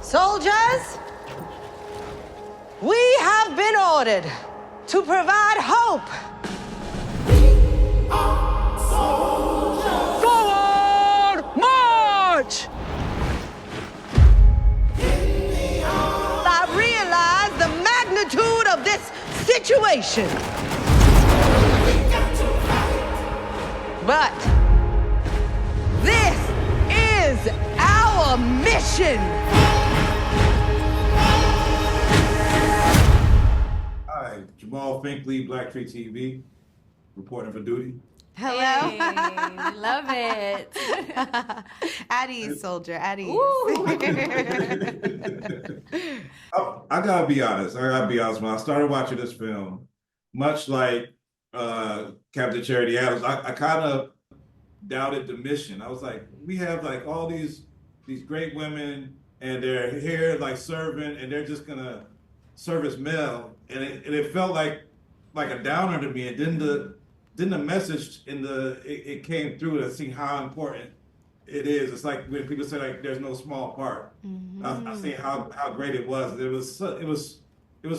Soldiers, we have been ordered to provide hope. Forward march! I realize the magnitude of this situation. But this is our mission. Hi, Jamaal Finkley, BlackTree TV, reporting for duty. Hello. Hey, love it. At ease, soldier. At ease. I gotta be honest. When I started watching this film, much like Captain Charity Adams, I kind of doubted the mission. I was like, we have like all these great women, and they're here like serving, and they're just gonna serve as male, and it felt like a downer to me. And then the message it came through to see how important it is. It's like when people say like there's no small part. Mm-hmm. I seen how great it was. It was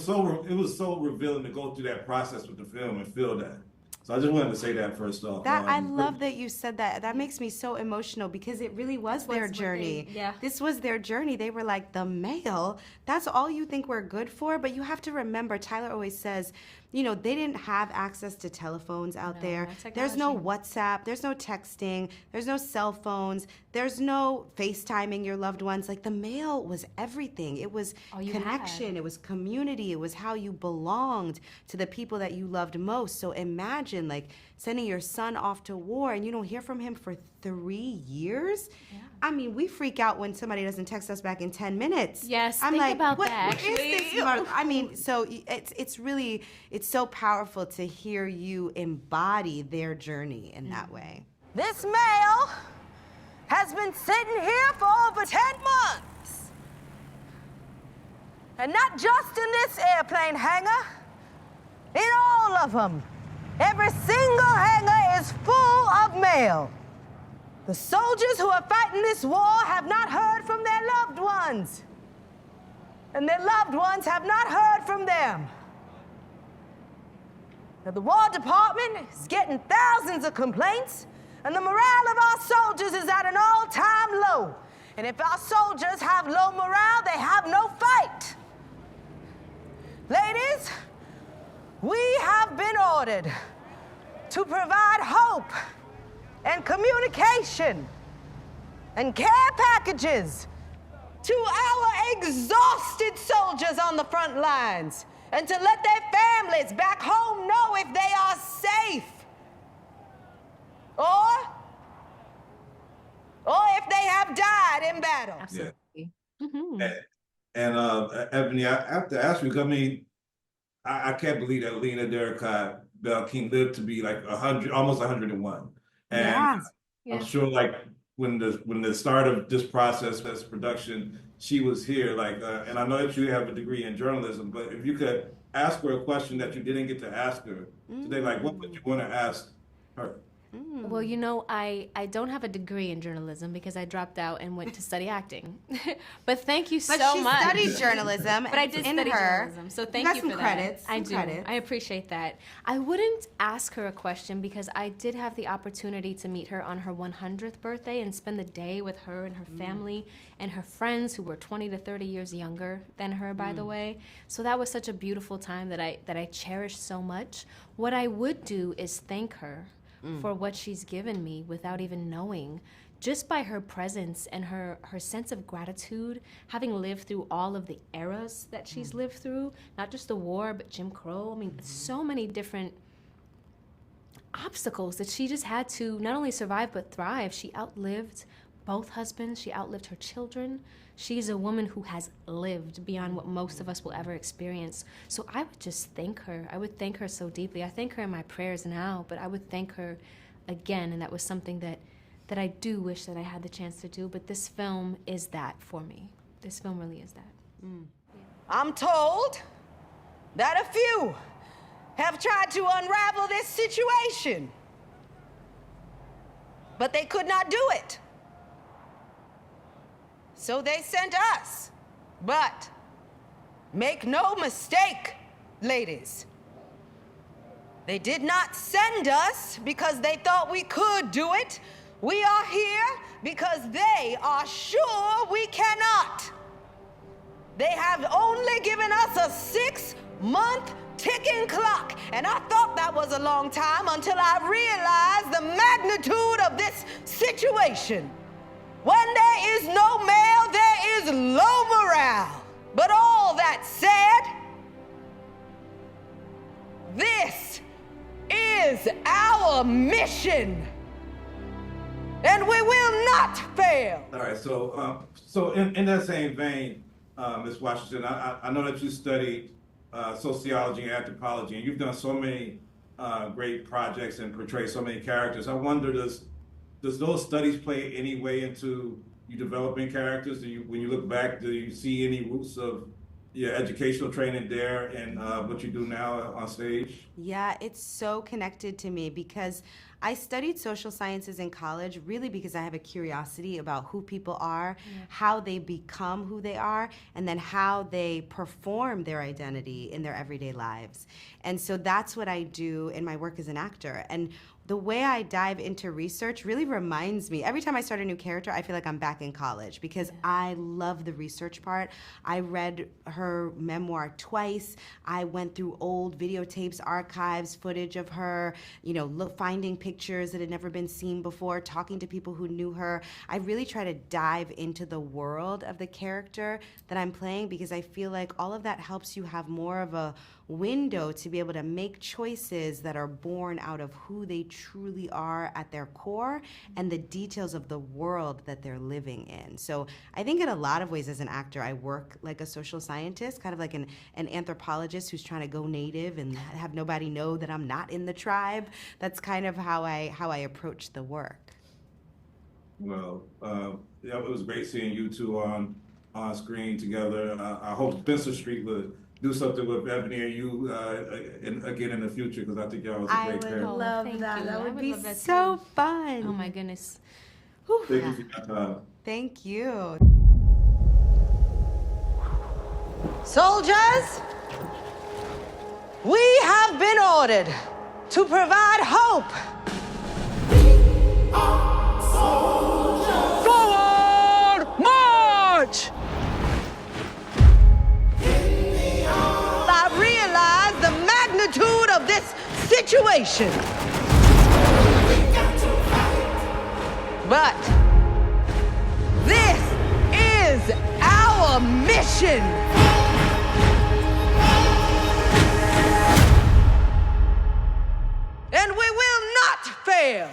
so revealing to go through that process with the film and feel that. So I just wanted to say that first off. I love that you said that. That makes me so emotional because it really was their journey. This was their journey. They were like, the male, that's all you think we're good for? But you have to remember, Tyler always says, you know, they didn't have access to telephones out there. There's no WhatsApp, there's no texting, there's no cell phones, there's no FaceTiming your loved ones. Like, the mail was everything. It was connection, it was community, it was how you belonged to the people that you loved most. So imagine, like, sending your son off to war and you don't hear from him for 3 years? Yeah. I mean, we freak out when somebody doesn't text us back in 10 minutes. Yes, I'm think like, about what that. is this? I mean, so it's really, it's so powerful to hear you embody their journey in that way. This male has been sitting here for over 10 months. And not just in this airplane hangar, in all of them. Every single hangar is full of mail. The soldiers who are fighting this war have not heard from their loved ones. And their loved ones have not heard from them. Now, the War Department is getting thousands of complaints, and the morale of our soldiers is at an all-time low. And if our soldiers have low morale, they have no fight. Ladies, we have been ordered to provide hope and communication and care packages to our exhausted soldiers on the front lines, and to let their families back home know if they are safe, or if they have died in battle. Absolutely. Yeah. Mm-hmm. And Ebony, I have to ask you, because I mean, I can't believe that Lena Derriecott Bell King lived to be like 100, almost 101. And I'm sure, like, when the start of this process, this production, she was here. Like, and I know that you have a degree in journalism, but if you could ask her a question that you didn't get to ask her today, like, what would you want to ask her? Well, you know, I don't have a degree in journalism because I dropped out and went to study acting. But thank you so much. But she studied journalism. But I did study journalism, so thank you for that. Credits. I do. I appreciate that. I wouldn't ask her a question because I did have the opportunity to meet her on her 100th birthday and spend the day with her and her family and her friends who were 20 to 30 years younger than her, by the way. So that was such a beautiful time that I cherished so much. What I would do is thank her for what she's given me without even knowing, just by her presence and her sense of gratitude, having lived through all of the eras that she's lived through, not just the war, but Jim Crow. I mean, so many different obstacles that she just had to not only survive, but thrive. She outlived both husbands. She outlived her children. She's a woman who has lived beyond what most of us will ever experience. So I would just thank her. I would thank her so deeply. I thank her in my prayers now, but I would thank her again. And that was something that I do wish that I had the chance to do. But this film is that for me. This film really is that. Yeah. I'm told that a few have tried to unravel this situation, but they could not do it. So they sent us But make no mistake, ladies. They did not send us because they thought we could do it. We are here because they are sure we cannot. They have only given us a 6-month ticking clock, and I thought that was a long time until I realized the magnitude of this situation. When there is no male, there is low morale. But all that said, this is our mission, and we will not fail. All right, so in that same vein, Ms. Washington, I know that you studied sociology and anthropology, and you've done so many great projects and portrayed so many characters. I wonder, does those studies play any way into you developing characters? When you look back, do you see any roots of your educational training there and what you do now on stage? Yeah, it's so connected to me because I studied social sciences in college really because I have a curiosity about who people are, how they become who they are, and then how they perform their identity in their everyday lives. And so that's what I do in my work as an actor. And the way I dive into research really reminds me, every time I start a new character, I feel like I'm back in college because I love the research part. I read her memoir twice. I went through old videotapes, archives, footage of her, finding pictures that had never been seen before, talking to people who knew her. I really try to dive into the world of the character that I'm playing because I feel like all of that helps you have more of a window to be able to make choices that are born out of who they truly are at their core and the details of the world that they're living in. So I think in a lot of ways as an actor, I work like a social scientist, kind of like an anthropologist who's trying to go native and have nobody know that I'm not in the tribe. That's kind of how I approach the work. Well, it was great seeing you two on screen together. I hope Spencer Street would do something with Ebony and you again in the future, because I think y'all was a great pair. I would love Thank that. you. That I would would be love that so too. fun. Oh my goodness. Whew. Thank you for your time. Thank you. Soldiers, we have been ordered to provide hope. Forward march! I realize the magnitude of this situation. But this is our mission. And we will not fail.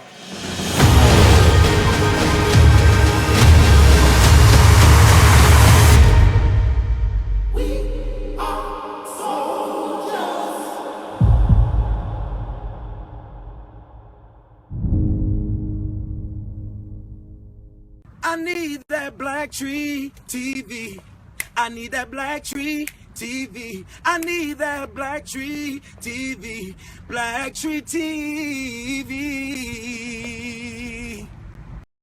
I need that BlackTree TV. I need that BlackTree TV. I need that BlackTree TV. BlackTree TV.